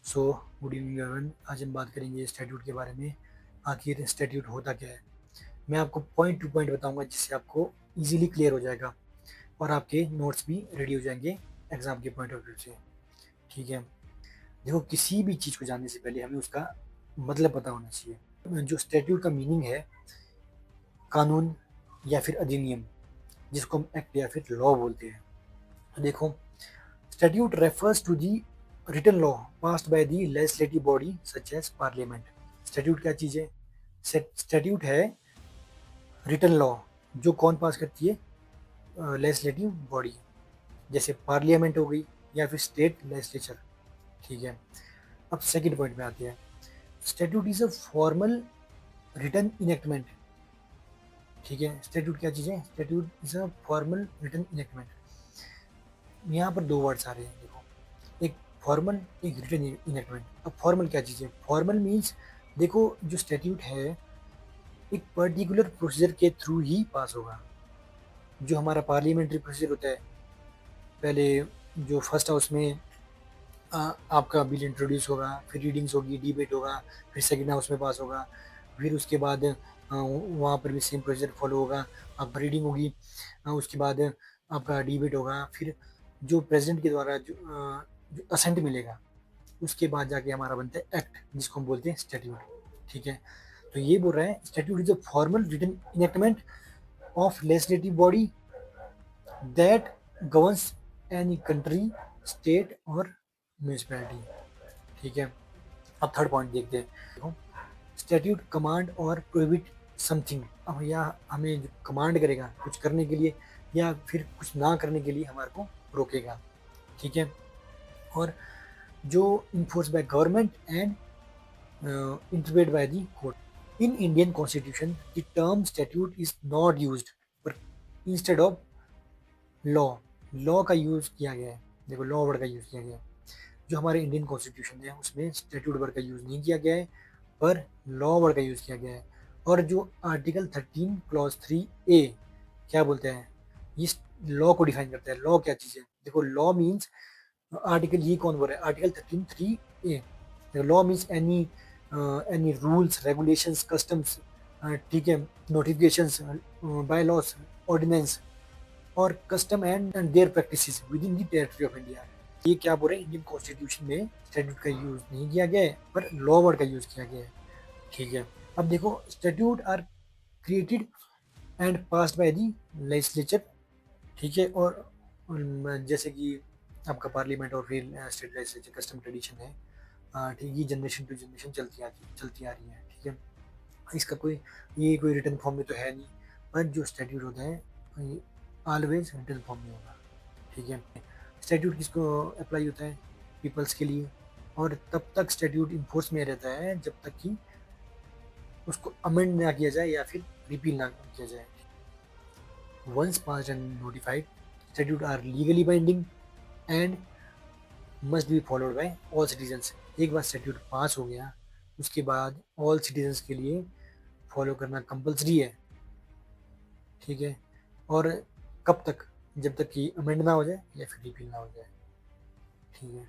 So good evening everyone. आज हम बात करेंगे स्टैट्यूट के बारे में। आखिर स्टैट्यूट होता क्या है, मैं आपको पॉइंट टू पॉइंट बताऊंगा, जिससे आपको इजीली क्लियर हो जाएगा और आपके नोट्स भी रेडी हो जाएंगे एग्जाम के पॉइंट ऑफ व्यू से। ठीक है, देखो, किसी भी चीज़ को जानने से पहले हमें उसका मतलब पता होना चाहिए। जो स्टैट्यूट का मीनिंग है, कानून या फिर अधिनियम, जिसको हम एक्ट या फिर लॉ बोलते हैं। तो देखो, statute refers to the written law passed by the legislative body such as parliament. Statute क्या चीज़ है? स्टैट्यूट है रिटन लॉ, जो कौन पास करती है? लेजिस्लेटिव बॉडी, जैसे पार्लियामेंट हो गई या फिर स्टेट लेजिस्लेचर। ठीक है, अब सेकंड पॉइंट में आते हैं। Statute is a formal written enactment. ठीक है, स्टैट्यूट क्या चीज़ है? Statute is a formal written enactment. यहाँ पर दो वर्ड्स आ रहे हैं, देखो, एक फॉर्मल, एक रिटन इनेक्टमेंट। अब फॉर्मल क्या चीज़ है? फॉर्मल मीन्स, देखो, जो स्टैट्यूट है एक पर्टिकुलर प्रोसीजर के थ्रू ही पास होगा। जो हमारा पार्लियामेंट्री प्रोसीजर होता है, पहले जो फर्स्ट हाउस में आपका बिल इंट्रोड्यूस होगा, फिर रीडिंग्स होगी, डिबेट होगा, फिर सेकेंड हाउस में पास होगा, फिर उसके बाद वहाँ पर भी सेम प्रोसीजर फॉलो होगा। आपका रीडिंग होगी, उसके बाद आपका डिबेट होगा, फिर जो प्रेसिडेंट के द्वारा जो असेंट मिलेगा, उसके बाद जाके हमारा बनता है एक्ट, जिसको हम बोलते हैं स्टैट्यूट। ठीक है, तो ये बोल रहे हैं statute is a formal written enactment of legislative body that governs any country, state और म्यूनिसिपैलिटी। ठीक है, अब थर्ड पॉइंट देखते हैं। देखो, स्टैट्यूट कमांड और प्रोहिबिट समथिंग। अब यहाँ हमें जो कमांड करेगा कुछ करने के लिए या फिर कुछ ना करने के लिए हमारे को रोकेगा। ठीक है, और जो enforce by government and interpreted by the court. In Indian Constitution, the term statute is not used, but instead of law, law का यूज किया गया है। देखो, लॉ वर्ड का यूज किया गया है। जो हमारे इंडियन कॉन्स्टिट्यूशन है उसमें स्टैट्यूट वर्ड का यूज नहीं किया गया है, पर लॉ वर्ड का यूज किया गया है। और जो आर्टिकल 13 क्लॉज 3A क्या बोलते हैं, ये लॉ को डिफाइन करता है। लॉ क्या चीज़ है? देखो, लॉ मीन्स, आर्टिकल ये कौन बोल रहा है? Article 13(3)(a। Law means any rules, regulations, customs, ठीक है, नोटिफिकेशंस, बाय लॉस, ऑर्डिनेंस और custom and their practices within the territory of India. ये क्या बोल रहे हैं? इंडियन कॉन्स्टिट्यूशन में स्टैट्यूट का यूज नहीं किया गया है, पर लॉ वर्ड का यूज किया गया है। ठीक है, अब देखो, statute are created and passed by the legislature. ठीक है, और जैसे कि आपका पार्लियामेंट और फिर स्टेट लेजिस्लेचर कस्टम ट्रेडिशन है। ठीक, ये जनरेशन टू जनरेशन चलती आ रही है। ठीक है, इसका कोई रिटर्न फॉर्म में तो है नहीं, पर जो स्टैट्यूट होता है ऑलवेज रिटर्न फॉर्म में होगा। ठीक है, स्टैट्यूट किसको अप्लाई होता है? पीपल्स के लिए। और तब तक स्टैट्यूट इन्फोर्स में रहता है जब तक कि उसको अमेंड ना किया जाए या फिर रिपील ना किया जाए। Once passed and notified, statute are legally binding and must be followed by all citizens. एक बार स्टैट्यूट पास हो गया, उसके बाद ऑल सिटीजन्स के लिए फॉलो करना कंपलसरी है। ठीक है, और कब तक? जब तक कि अमेंड ना हो जाए या फिर रिपील ना हो जाए। ठीक है।